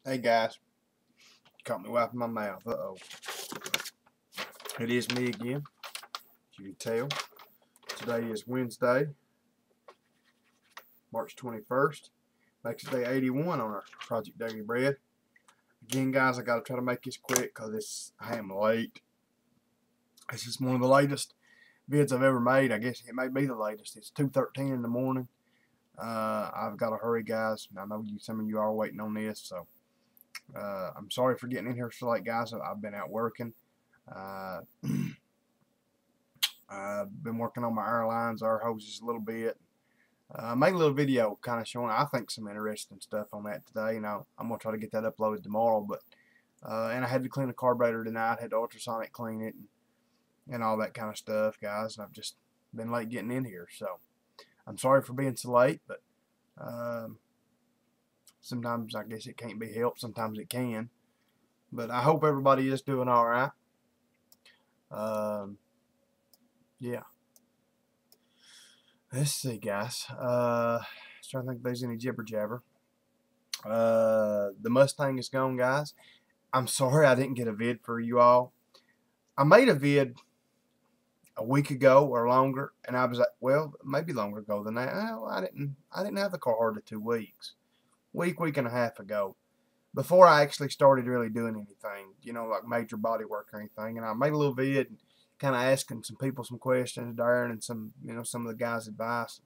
Hey guys, caught me wiping my mouth. Uh-oh. It is me again, as you can tell. Today is Wednesday, March 21st. Makes it day 81 on our Project Daily Bread. Again, guys, I got to try to make this quick because I am late. This is one of the latest vids I've ever made. I guess it may be the latest. It's 2:13 in the morning. I've got to hurry, guys. I know some of you are waiting on this, so I'm sorry for getting in here so late, guys. I've been out working. Uh, I've been working on my airlines, air hoses a little bit. Made a little video kind of showing, I think, some interesting stuff on that today. Now, I'm going to try to get that uploaded tomorrow. But and I had to clean the carburetor tonight. Had to ultrasonic clean it and all that kind of stuff, guys. And I've just been late getting in here. So I'm sorry for being so late. But sometimes I guess it can't be helped. Sometimes it can. But I hope everybody is doing all right. Yeah. Let's see, guys. Trying to think if there's any jibber jabber. The Mustang is gone, guys. I'm sorry I didn't get a vid for you all. I made a vid a week ago or longer, and I was like, well, maybe longer ago than that. Well, I didn't have the car hardly 2 weeks, week and a half ago, before I actually started really doing anything, like major body work or anything. And I made a little vid, kind of asking some people some questions, Darren, and some of the guys' advice.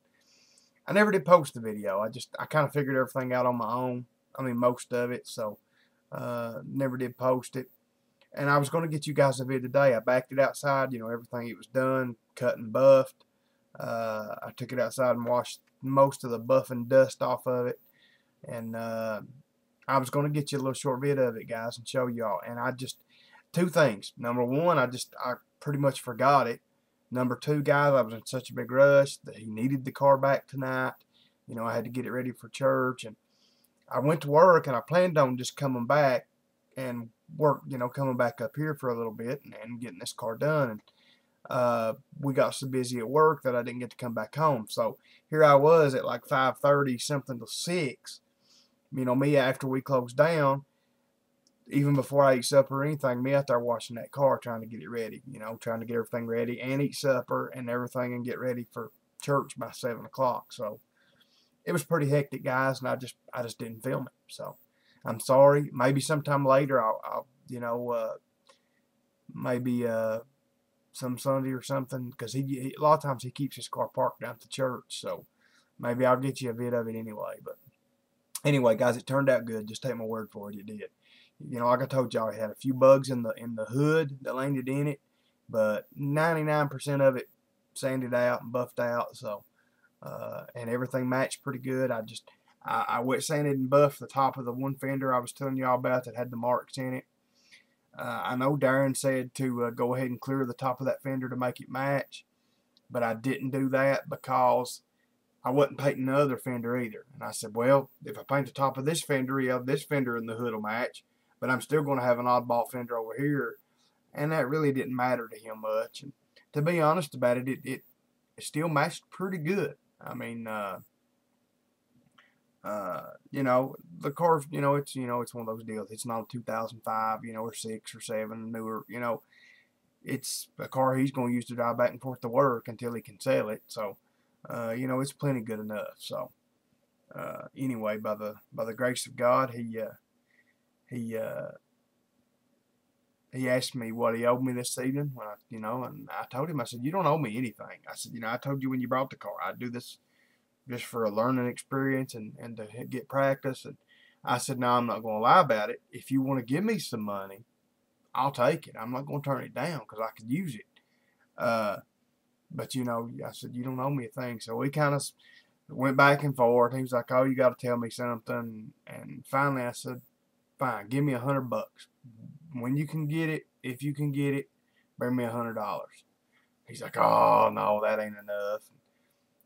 I never did post the video. I kind of figured everything out on my own. I mean, most of it. So never did post it. And I was going to get you guys a vid today. I backed it outside. Everything, it was done, cut and buffed. I took it outside and washed most of the buff and dust off of it. And I was going to get you a little short vid of it, guys, and show y'all. And two things. Number one, I pretty much forgot it. Number two, guys, I was in such a big rush that he needed the car back tonight. I had to get it ready for church, and I went to work, and I planned on just coming back and work, coming back up here for a little bit and getting this car done. And we got so busy at work that I didn't get to come back home. So here I was at like 5:30 something to 6. Me after we closed down, even before I eat supper or anything, me out there washing that car, trying to get it ready, trying to get everything ready and eat supper and everything and get ready for church by 7 o'clock. So it was pretty hectic, guys, and I just didn't film it. So I'm sorry. Maybe sometime later I'll maybe some Sunday or something, because a lot of times he keeps his car parked down at the church. So maybe I'll get you a vid of it anyway. But anyway, guys, it turned out good. Just take my word for it, it did. Like I told y'all, it had a few bugs in the hood that landed in it, but 99% of it sanded out and buffed out. So and everything matched pretty good. I wet sanded and buffed the top of the one fender I was telling y'all about that had the marks in it. I know Darren said to go ahead and clear the top of that fender to make it match, but I didn't do that because I wasn't painting the other fender either. And I said, well, if I paint the top of this fender, this fender and the hood will match, but I'm still going to have an oddball fender over here. And that really didn't matter to him much. And to be honest about it, it still matched pretty good. I mean, the car, it's one of those deals. It's not a 2005, or 6 or 7 newer, it's a car he's going to use to drive back and forth to work until he can sell it. So, it's plenty good enough. So, anyway, by the grace of God, he asked me what he owed me this evening. When and I told him, I said, you don't owe me anything. I said, I told you when you brought the car, I'd do this just for a learning experience and to get practice. And I said, no, I'm not going to lie about it. If you want to give me some money, I'll take it. I'm not going to turn it down because I could use it. But I said, you don't owe me a thing. So we kind of went back and forth. He was like, oh, you got to tell me something. And finally I said, fine, give me $100. When you can get it, if you can get it, bring me $100. He's like, oh, no, that ain't enough.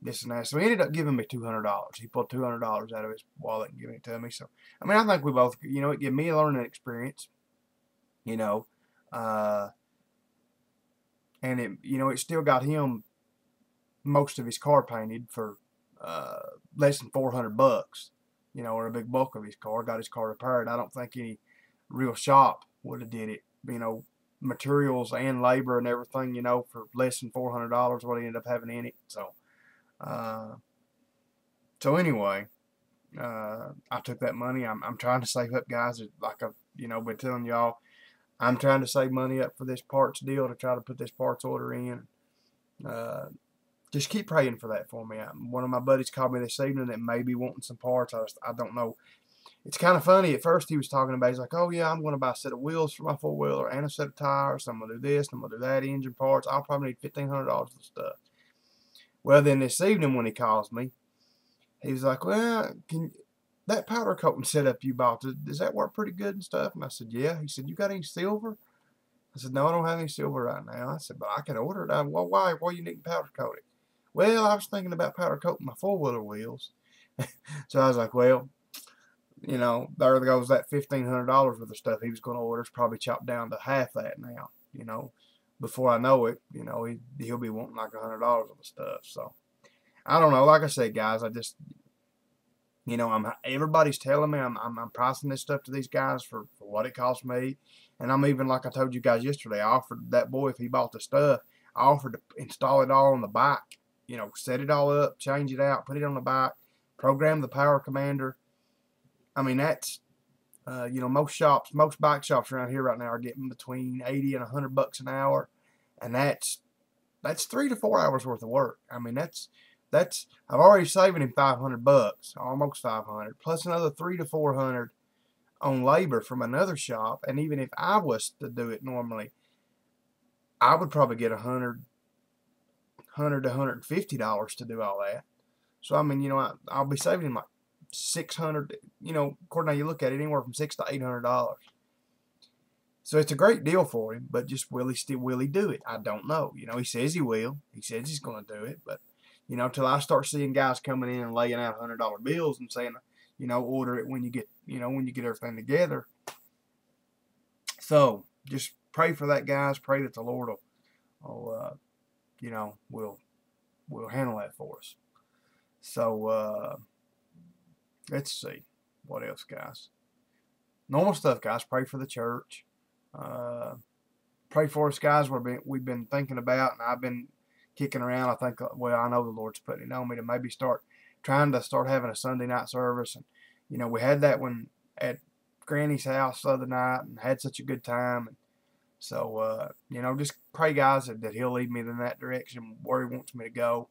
This and that. So he ended up giving me $200. He pulled $200 out of his wallet and giving it to me. So, I mean, I think we both, it gave me a learning experience, and it still got him most of his car painted for less than $400. you know, or a big bulk of his car, got his car repaired. I don't think any real shop would have did it, you know, materials and labor and everything, you know, for less than $400 what he ended up having in it. So uh, anyway, I took that money. I'm trying to save up, guys. Like I've, you know, been telling y'all, I'm trying to save money up for this parts deal to try to put this parts order in. Uh, just keep praying for that for me. One of my buddies called me this evening that may be wanting some parts. I don't know. It's kind of funny. At first he was talking about, he's like, oh yeah, I'm going to buy a set of wheels for my four-wheeler and a set of tires. I'm going to do this, I'm going to do that, engine parts. I'll probably need $1,500 for stuff. Well, then this evening when he calls me, he was like, well, that powder coating setup you bought, does that work pretty good and stuff? And I said, yeah. He said, you got any silver? I said, no, I don't have any silver right now. I said, but I can order it. Well, why you need powder coating? Well, I was thinking about powder coating my four-wheeler wheels. So I was like, well, you know, there goes that $1,500 worth of stuff he was going to order. It's probably chopped down to half that now, you know. Before I know it, you know, he'll be wanting like $100 worth of stuff. So I don't know. Like I said, guys, I just, you know, everybody's telling me I'm pricing this stuff to these guys for what it costs me. And I'm even, like I told you guys yesterday, I offered that boy, if he bought the stuff, I offered to install it all on the bike. You know, set it all up, change it out, put it on the bike, program the power commander. I mean, that's, you know, most bike shops around here right now are getting between 80 and $100 an hour. And that's 3 to 4 hours worth of work. I mean, I've already saving him $500, almost 500, plus another 300 to 400 on labor from another shop. And even if I was to do it normally, I would probably get $100 to $150 to do all that. So I mean, you know, I'll be saving him like $600. You know, according to how you look at it, anywhere from $600 to $800. So it's a great deal for him, but just will he do it? I don't know. You know, he says he will. He says he's going to do it, but you know, till I start seeing guys coming in and laying out $100 bills and saying, you know, order it when you get, you know, when you get everything together. So just pray for that, guys. Pray that the Lord will you know, will handle that for us. So let's see what else, guys. Normal stuff, guys. Pray for the church. Pray for us, guys. We've been thinking about, and I've been kicking around. I think, well, I know the Lord's putting it on me to maybe trying to start having a Sunday night service. And you know, we had that one at Granny's house the other night and had such a good time. And so you know, just pray, guys, that He'll lead me in that direction where He wants me to go.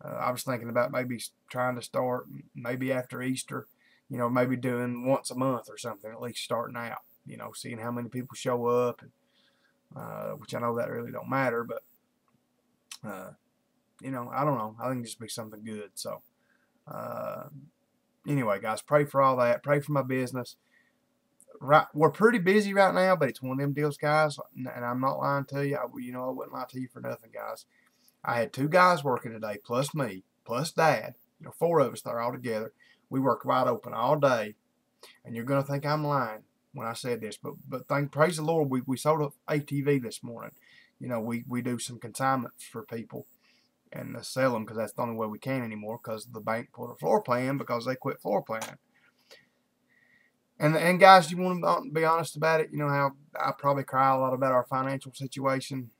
I was thinking about maybe trying to start maybe after Easter, you know, maybe doing once a month or something, at least starting out, you know, seeing how many people show up, and, which I know that really don't matter, but, you know, I don't know. I think this will be something good. So, anyway, guys, pray for all that. Pray for my business. Right, we're pretty busy right now, but it's one of them deals, guys, and I'm not lying to you. You know, I wouldn't lie to you for nothing, guys. I had 2 guys working today, plus me, plus Dad. You know, 4 of us there all together. We worked wide open all day, and you're going to think I'm lying when I said this, but praise the Lord, we sold an ATV this morning. You know, we do some consignments for people and sell them because that's the only way we can anymore, because the bank pulled a floor plan because they quit floor planning. And guys, you want to be honest about it, you know how I probably cry a lot about our financial situation.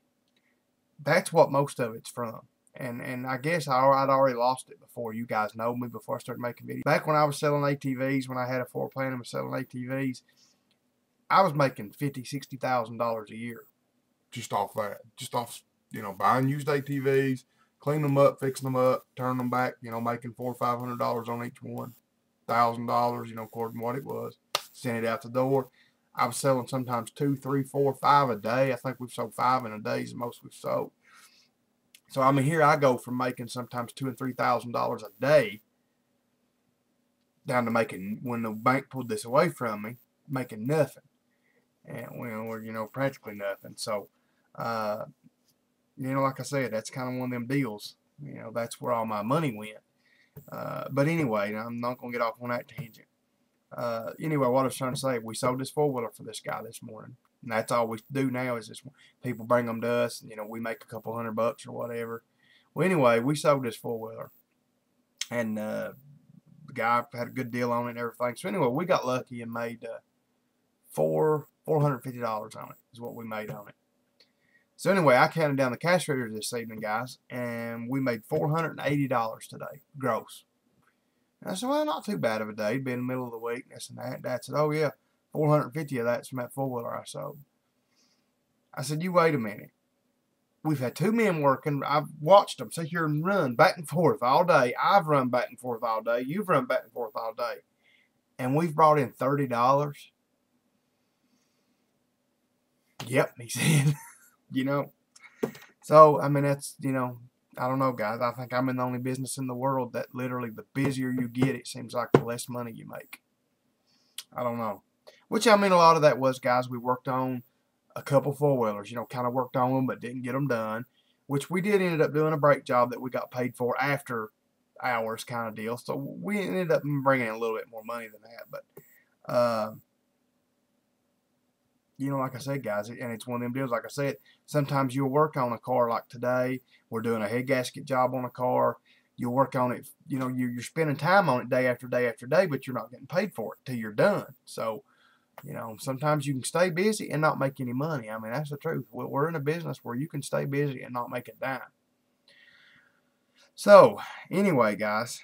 That's what most of it's from. And I guess I'd already lost it before. You guys know me, before I started making videos. Back when I was selling ATVs, when I had a floor plan and was selling ATVs, I was making $50,000, $60,000 a year. Just off that. Just off, you know, buying used ATVs, cleaning them up, fixing them up, turning them back, you know, making $400 or $500 on each one. $1,000, you know, according to what it was. Sent it out the door. I was selling sometimes 2, 3, 4, 5 a day. I think we've sold 5 in a day is the most we've sold. So I mean, here I go from making sometimes $2,000 and $3,000 a day down to making, when the bank pulled this away from me, making nothing, and we're, you know, practically nothing. So you know, like I said, that's kind of one of them deals. You know, that's where all my money went. But anyway, I'm not gonna get off on that tangent. Anyway, what I was trying to say, we sold this 4-wheeler for this guy this morning, and that's all we do now is this. People bring them to us, and you know, we make a couple $100 or whatever. Well, anyway, we sold this 4-wheeler, and the guy had a good deal on it and everything. So anyway, we got lucky and made $450 on it is what we made on it. So anyway, I counted down the cash register this evening, guys, and we made $480 today, gross. And I said, well, not too bad of a day, being in the middle of the week, this and that. Dad said, oh yeah, 450 of that's from that four-wheeler I sold. I said, you wait a minute. We've had two men working. I've watched them sit here and run back and forth all day. I've run back and forth all day. You've run back and forth all day. And we've brought in $30. Yep, he said. You know. So, I mean, that's, you know, I don't know, guys. I think I'm in the only business in the world that literally the busier you get, it seems like the less money you make. I don't know. Which, I mean, a lot of that was, guys, we worked on a couple four-wheelers, you know, kind of worked on them but didn't get them done, which we did ended up doing a brake job that we got paid for after hours kind of deal. So we ended up bringing in a little bit more money than that. But, you know, like I said, guys, and it's one of them deals, like I said, sometimes you'll work on a car like today. We're doing a head gasket job on a car. You'll work on it, you know, you're spending time on it day after day after day, but you're not getting paid for it till you're done. So, you know, sometimes you can stay busy and not make any money. I mean, that's the truth. We're in a business where you can stay busy and not make a dime. So, anyway, guys,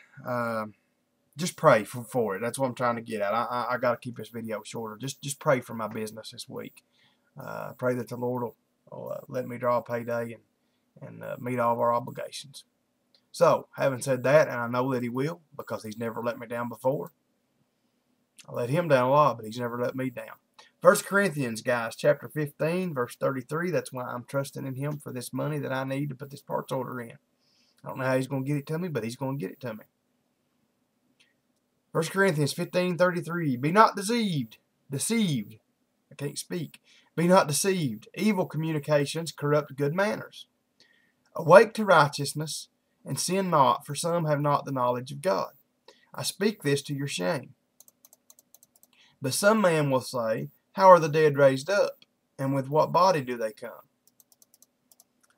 just pray for it. That's what I'm trying to get at. I got to keep this video shorter. Just pray for my business this week. Pray that the Lord will let me draw a payday and meet all of our obligations. So, having said that, and I know that He will because He's never let me down before. I let Him down a lot, but He's never let me down. 1 Corinthians, guys, chapter 15, verse 33. That's why I'm trusting in Him for this money that I need to put this parts order in. I don't know how He's going to get it to me, but He's going to get it to me. 1 Corinthians 15:33. Be not deceived. I can't speak. Be not deceived. Evil communications corrupt good manners. Awake to righteousness, and sin not, for some have not the knowledge of God. I speak this to your shame. But some man will say, how are the dead raised up? And with what body do they come?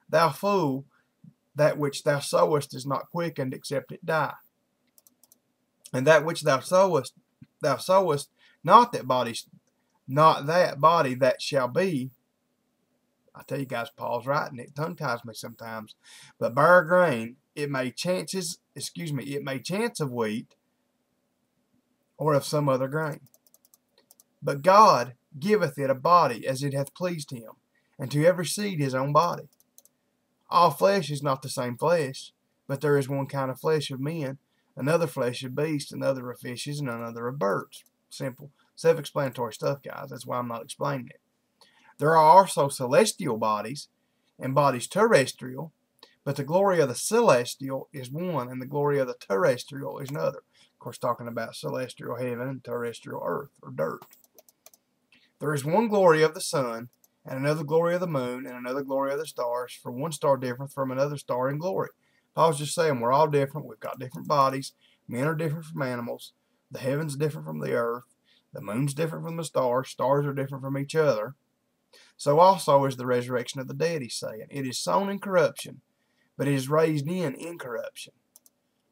Thou fool, that which thou sowest is not quickened, except it die. And that which thou sowest not that body that shall be. I tell you guys, Paul's writing it. Tongue ties me sometimes. But bare grain, it may chance of wheat or of some other grain. But God giveth it a body as it hath pleased Him, and to every seed his own body. All flesh is not the same flesh, but there is one kind of flesh of men, another flesh of beasts, another of fishes, and another of birds. Simple, self-explanatory stuff, guys. That's why I'm not explaining it. There are also celestial bodies and bodies terrestrial, but the glory of the celestial is one, and the glory of the terrestrial is another. Of course, talking about celestial heaven and terrestrial earth or dirt. There is one glory of the sun, and another glory of the moon, and another glory of the stars, for one star different from another star in glory. Paul's just saying we're all different. We've got different bodies. Men are different from animals. The heaven's different from the earth. The moon's different from the stars. Stars are different from each other. So also is the resurrection of the dead, he's saying. It is sown in corruption, but it is raised in incorruption.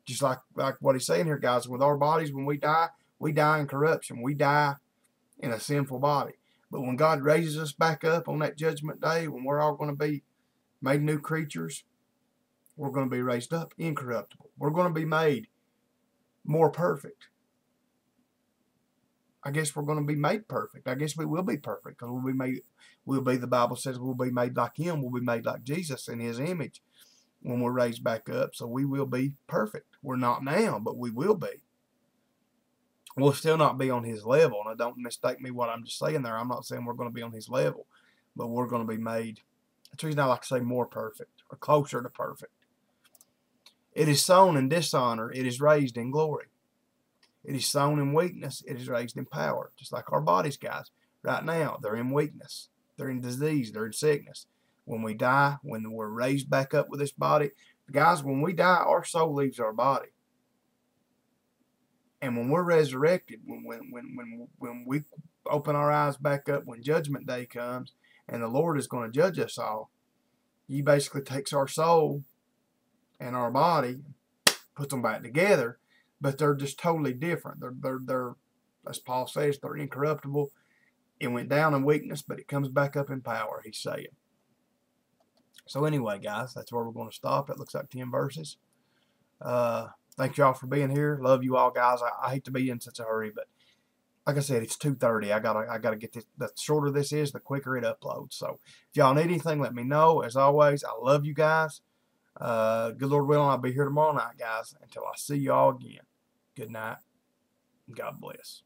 Just like what he's saying here, guys, with our bodies, when we die in corruption. We die in a sinful body. But when God raises us back up on that judgment day, when we're all going to be made new creatures, we're going to be raised up incorruptible. We're going to be made more perfect. I guess we're going to be made perfect. I guess we will be perfect because the Bible says we'll be made like Him. We'll be made like Jesus in His image when we're raised back up. So we will be perfect. We're not now, but we will be. We'll still not be on His level. And don't mistake me what I'm just saying there. I'm not saying we're going to be on His level, but we're going to be made, that's the reason I like to say more perfect or closer to perfect. It is sown in dishonor. It is raised in glory. It is sown in weakness. It is raised in power. Just like our bodies, guys. Right now, they're in weakness. They're in disease. They're in sickness. When we die, when we're raised back up with this body, guys, when we die, our soul leaves our body. And when we're resurrected, when we open our eyes back up, when Judgment Day comes, and the Lord is going to judge us all, He basically takes our soul and our body, puts them back together. but they're just totally different. They're as Paul says, they're incorruptible. It went down in weakness, but it comes back up in power, he's saying. So anyway, guys, that's where we're going to stop. It looks like 10 verses. Thank y'all for being here. Love you all, guys. I hate to be in such a hurry, but like I said, it's 2:30. I gotta get this. The shorter this is, the quicker it uploads. So if y'all need anything, let me know. As always, I love you guys. Good Lord willing, I'll be here tomorrow night, guys. Until I see y'all again. Good night. God bless.